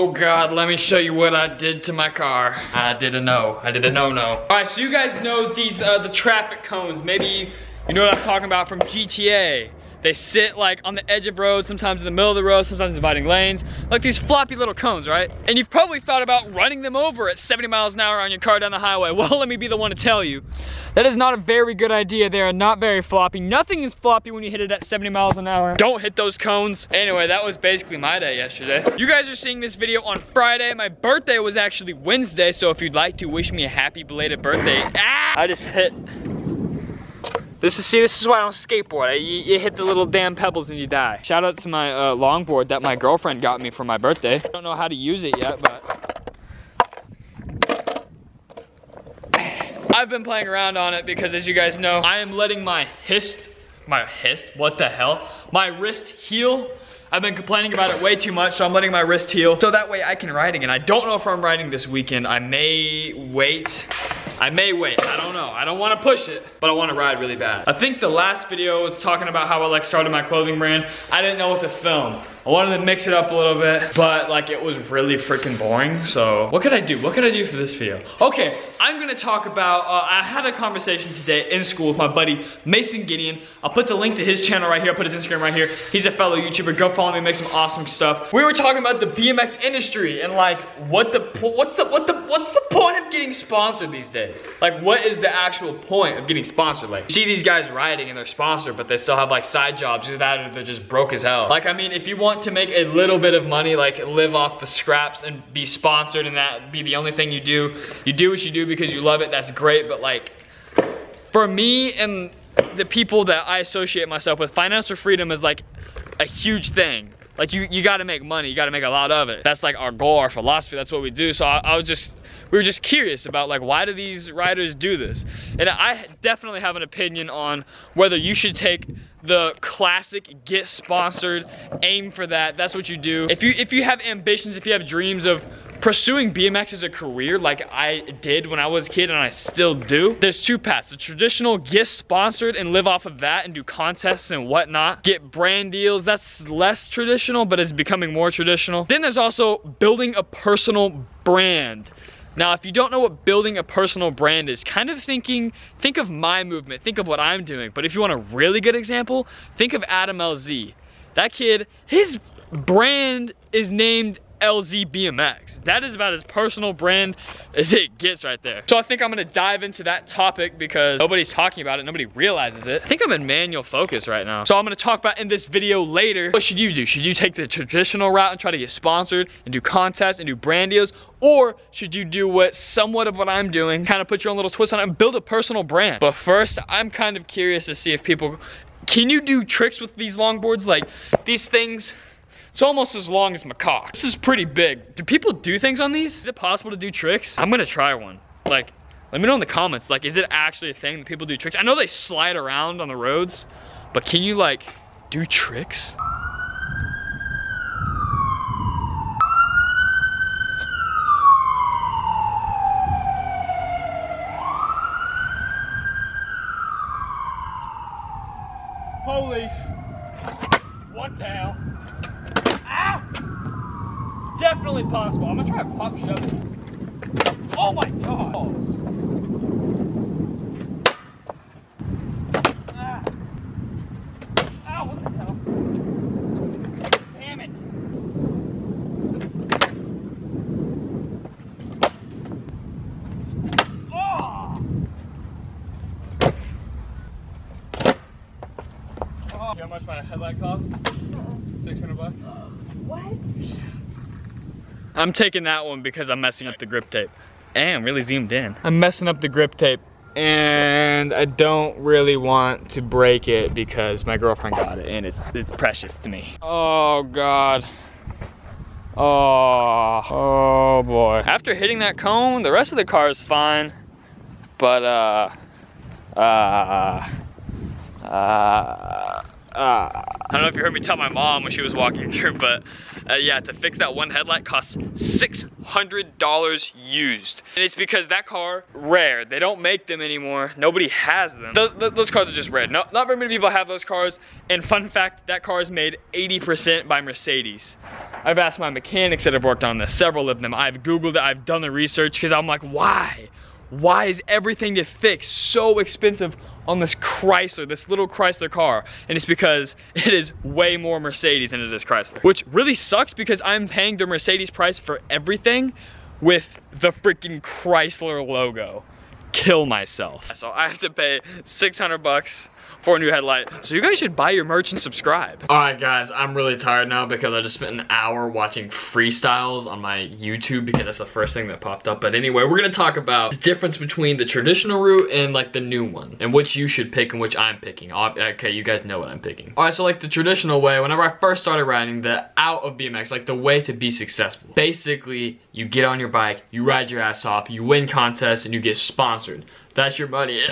Oh God, let me show you what I did to my car. I did a no-no. All right, so you guys know these, the traffic cones. Maybe you know what I'm talking about from GTA. They sit like on the edge of roads, sometimes in the middle of the road, sometimes dividing lanes. Like these floppy little cones, right? And you've probably thought about running them over at 70 miles an hour on your car down the highway. Well, let me be the one to tell you. That is not a very good idea. They are not very floppy. Nothing is floppy when you hit it at 70 miles an hour. Don't hit those cones. Anyway, that was basically my day yesterday. You guys are seeing this video on Friday. My birthday was actually Wednesday, so if you'd like to wish me a happy belated birthday. Ah! I just hit. This is why I don't skateboard. You hit the little damn pebbles and you die. Shout out to my longboard that my girlfriend got me for my birthday. I don't know how to use it yet, but I've been playing around on it because, as you guys know, I am letting my wrist heal. I've been complaining about it way too much, so I'm letting my wrist heal so that way I can ride again. I don't know if I'm riding this weekend. I may wait. I don't know. I don't want to push it, but I want to ride really bad. I think the last video was talking about how I like started my clothing brand. I didn't know what to film. I wanted to mix it up a little bit, but like it was really freaking boring. So what could I do? What could I do for this video? Okay, I'm gonna talk about, I had a conversation today in school with my buddy, Mason Gideon. I'll put the link to his channel right here. I'll put his Instagram right here. He's a fellow YouTuber. Go follow me, make some awesome stuff. We were talking about the BMX industry and like what's the point of getting sponsored these days? Like what is the actual point of getting sponsored? Like you see these guys riding and they're sponsored, but they still have like side jobs. Either that or they're just broke as hell. Like I mean, if you want to make a little bit of money, like live off the scraps and be sponsored and that be the only thing you do what you do because you love it, that's great. But like for me and the people that I associate myself with, financial freedom is like a huge thing. Like you gotta make money, you gotta make a lot of it. That's like our goal, our philosophy, that's what we do. So we were just curious about like, why do these riders do this? And I definitely have an opinion on whether you should take the classic, get sponsored, aim for that, that's what you do. If you have ambitions, if you have dreams of pursuing BMX as a career like I did when I was a kid and I still do, there's two paths. The traditional, get sponsored and live off of that and do contests and whatnot. Get brand deals, that's less traditional, but it's becoming more traditional. Then there's also building a personal brand. Now, if you don't know what building a personal brand is, think of my movement, think of what I'm doing. But if you want a really good example, think of Adam LZ. That kid, his brand is named LZ BMX. That is about as personal brand as it gets right there. So I think I'm gonna dive into that topic because nobody's talking about it, nobody realizes it. I think I'm in manual focus right now. So I'm gonna talk about in this video later, what should you do? Should you take the traditional route and try to get sponsored and do contests and do brand deals? Or should you do somewhat of what I'm doing, kind of put your own little twist on it and build a personal brand? But first, I'm kind of curious to see if can you do tricks with these longboards? Like these things, it's almost as long as my cock. This is pretty big. Do people do things on these? Is it possible to do tricks? I'm gonna try one. Like, let me know in the comments, like, is it actually a thing that people do tricks? I know they slide around on the roads, but can you like, do tricks? Police. What the hell? Ah! Definitely possible. I'm gonna try to pop shove it. Oh my god. Ah. Ow, what the hell? Damn it. You know how much my headlight costs? 600 bucks. What? I'm taking that one because I'm messing up the grip tape. And really zoomed in. I'm messing up the grip tape and I don't really want to break it because my girlfriend got it and it's precious to me. Oh God. Oh boy. After hitting that cone, the rest of the car is fine. But I don't know if you heard me tell my mom when she was walking through, but yeah, to fix that one headlight costs $600 used. And it's because that car, rare. They don't make them anymore. Nobody has them. Those cars are just rare. Not very many people have those cars. And fun fact, that car is made 80% by Mercedes. I've asked my mechanics that have worked on this, several of them. I've Googled it, I've done the research, because I'm like, why? Why is everything to fix so expensive on this Chrysler, this little Chrysler car? And it's because it is way more Mercedes than it is Chrysler. Which really sucks because I'm paying the Mercedes price for everything with the freaking Chrysler logo. Kill myself. So I have to pay 600 bucks for a new headlight. So you guys should buy your merch and subscribe. All right guys, I'm really tired now because I just spent an hour watching freestyles on my YouTube because that's the first thing that popped up. But anyway, we're gonna talk about the difference between the traditional route and like the new one, and which you should pick and which I'm picking. Okay, you guys know what I'm picking. All right, so like the traditional way, whenever I first started riding, the out of BMX, like the way to be successful. Basically, you get on your bike, you ride your ass off, you win contests, and you get sponsored. That's your money.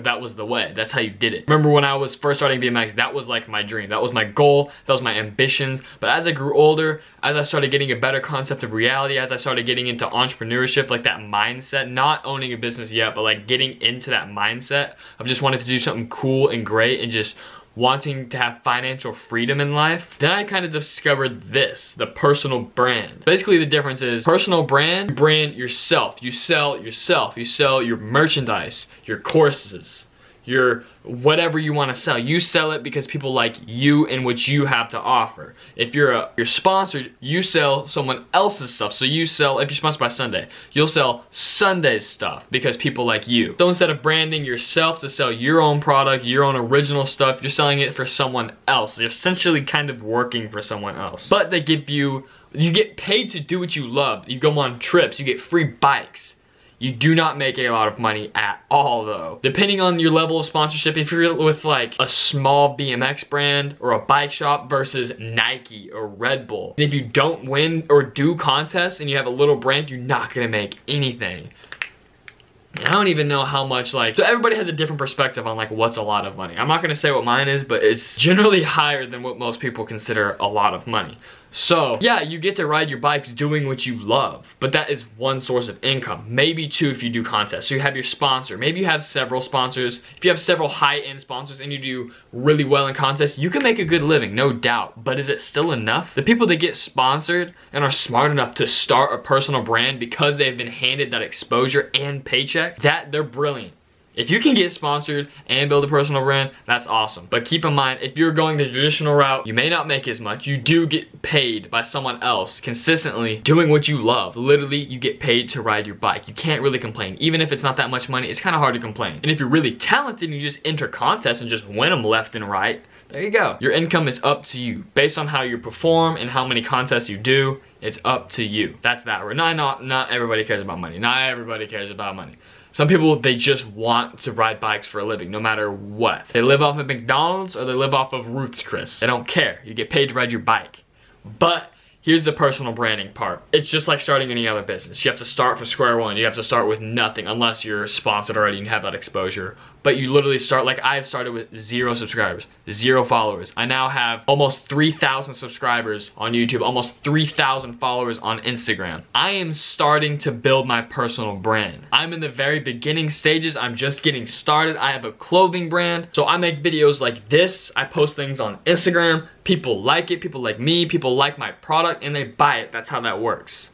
That was the way. That's how you did it. Remember when I was first starting BMX, that was like my dream. That was my goal. That was my ambitions. But as I grew older, as I started getting a better concept of reality, as I started getting into entrepreneurship, like that mindset, not owning a business yet, but like getting into that mindset of just wanting to do something cool and great and just wanting to have financial freedom in life, then I kind of discovered this, the personal brand. Basically the difference is personal brand, you brand yourself. You sell yourself. You sell your merchandise, your courses, your whatever you want to sell. You sell it because people like you and what you have to offer. If you're sponsored, you sell someone else's stuff. So you sell, if you're sponsored by Sunday, you'll sell Sunday's stuff because people like you. So instead of branding yourself to sell your own product, your own original stuff, you're selling it for someone else. You're essentially kind of working for someone else. But they give you get paid to do what you love. You go on trips, you get free bikes. You do not make a lot of money at all though. Depending on your level of sponsorship, if you're with like a small BMX brand or a bike shop versus Nike or Red Bull, and if you don't win or do contests and you have a little brand, you're not gonna make anything. I don't even know how much so everybody has a different perspective on like what's a lot of money. I'm not gonna say what mine is, but it's generally higher than what most people consider a lot of money. So yeah, you get to ride your bikes doing what you love, but that is one source of income. Maybe two if you do contests. So you have your sponsor. Maybe you have several sponsors. If you have several high-end sponsors and you do really well in contests, you can make a good living, no doubt. But is it still enough? The people that get sponsored and are smart enough to start a personal brand because they've been handed that exposure and paycheck, they're brilliant. If you can get sponsored and build a personal brand, that's awesome. But keep in mind, if you're going the traditional route, you may not make as much. You do get paid by someone else consistently doing what you love. Literally, you get paid to ride your bike. You can't really complain. Even if it's not that much money, it's kind of hard to complain. And if you're really talented and you just enter contests and just win them left and right, there you go. Your income is up to you. Based on how you perform and how many contests you do, it's up to you. That's that. Not everybody cares about money. Not everybody cares about money. Some people, they just want to ride bikes for a living, no matter what. They live off of McDonald's or they live off of Ruth's Chris. They don't care. You get paid to ride your bike. But here's the personal branding part. It's just like starting any other business. You have to start from square one. You have to start with nothing unless you're sponsored already and have that exposure. But you literally start, like I've started with 0 subscribers, 0 followers. I now have almost 3,000 subscribers on YouTube, almost 3,000 followers on Instagram. I am starting to build my personal brand. I'm in the very beginning stages. I'm just getting started. I have a clothing brand. So I make videos like this. I post things on Instagram. People like it. People like me. People like my product and they buy it. That's how that works.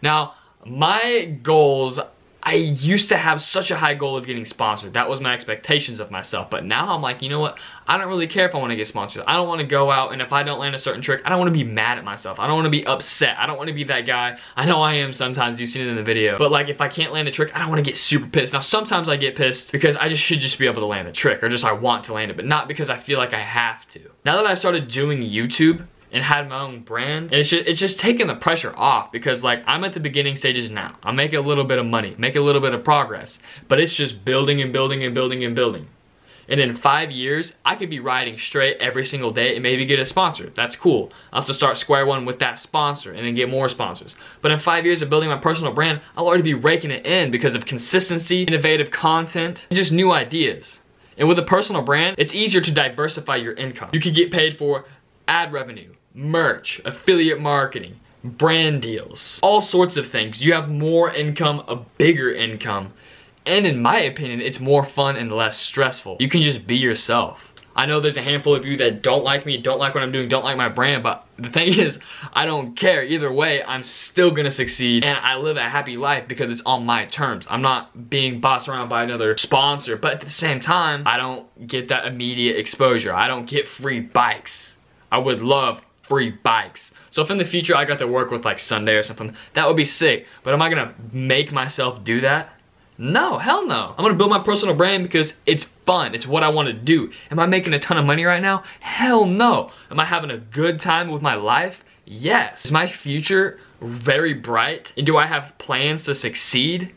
Now, my goals, I used to have such a high goal of getting sponsored. That was my expectations of myself. But now I'm like, you know what? I don't really care if I want to get sponsored. I don't want to go out and if I don't land a certain trick, I don't want to be mad at myself. I don't want to be upset. I don't want to be that guy. I know I am sometimes. You've seen it in the video. But like if I can't land a trick, I don't want to get super pissed. Now sometimes I get pissed because I should just be able to land the trick or just I want to land it, but not because I feel like I have to. Now that I've started doing YouTube and had my own brand, it's just taking the pressure off because like I'm at the beginning stages now. I'm making a little bit of money, making a little bit of progress, but it's just building and building and building and building. And in 5 years, I could be riding straight every single day and maybe get a sponsor. That's cool. I'll have to start square one with that sponsor and then get more sponsors. But in 5 years of building my personal brand, I'll already be raking it in because of consistency, innovative content, and just new ideas. And with a personal brand, it's easier to diversify your income. You could get paid for ad revenue, merch, affiliate marketing, brand deals, all sorts of things. You have more income, a bigger income, and in my opinion, it's more fun and less stressful. You can just be yourself. I know there's a handful of you that don't like me, don't like what I'm doing, don't like my brand, but the thing is, I don't care. Either way, I'm still gonna succeed, and I live a happy life because it's on my terms. I'm not being bossed around by another sponsor, but at the same time, I don't get that immediate exposure. I don't get free bikes. I would love free bikes. So if in the future I got to work with like Sunday or something, that would be sick. But am I gonna make myself do that? No, hell no. I'm gonna build my personal brand because it's fun. It's what I want to do. Am I making a ton of money right now? Hell no. Am I having a good time with my life? Yes. Is my future very bright? And do I have plans to succeed?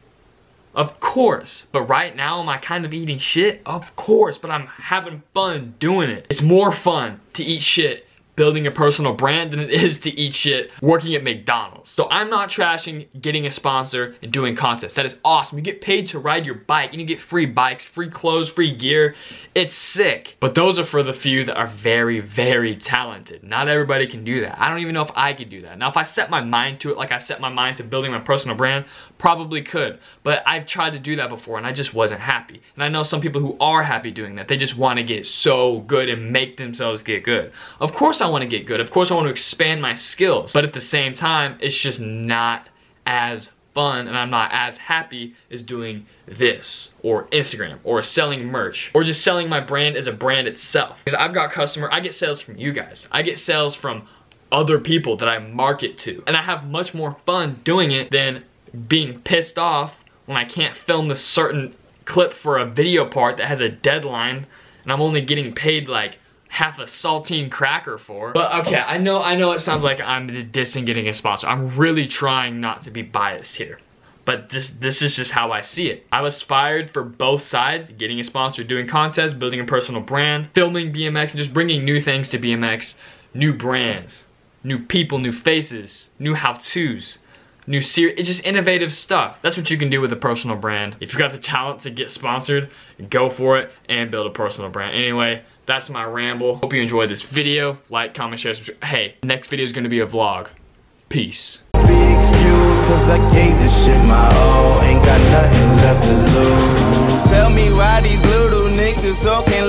Of course. But right now, am I kind of eating shit? Of course, but I'm having fun doing it. It's more fun to eat shit building a personal brand than it is to eat shit working at McDonald's. So I'm not trashing getting a sponsor and doing contests. That is awesome. You get paid to ride your bike and you get free bikes, free clothes, free gear. It's sick. But those are for the few that are very, very talented. Not everybody can do that. I don't even know if I could do that. Now, if I set my mind to it like I set my mind to building my personal brand, probably could. But I've tried to do that before and I just wasn't happy. And I know some people who are happy doing that. They just want to get so good and make themselves get good. Of course I want to get good. Of course I want to expand my skills. But at the same time, it's just not as fun and I'm not as happy as doing this or Instagram or selling merch or just selling my brand as a brand itself. Because I've got I get sales from you guys. I get sales from other people that I market to. And I have much more fun doing it than being pissed off when I can't film this certain clip for a video part that has a deadline and I'm only getting paid like half a saltine cracker for. But okay, I know it sounds like I'm dissing getting a sponsor. I'm really trying not to be biased here. But this is just how I see it. I've aspired for both sides, getting a sponsor, doing contests, building a personal brand, filming BMX, and just bringing new things to BMX, new brands, new people, new faces, new how-tos, new series. It's just innovative stuff. That's what you can do with a personal brand. If you've got the talent to get sponsored, go for it and build a personal brand. Anyway, that's my ramble. Hope you enjoyed this video. Like, comment, share, subscribe. Hey, next video is gonna be a vlog. Peace. Be excused, cause I gave this shit my all. Ain't got nothing left to lose. Tell me why these little niggas so can't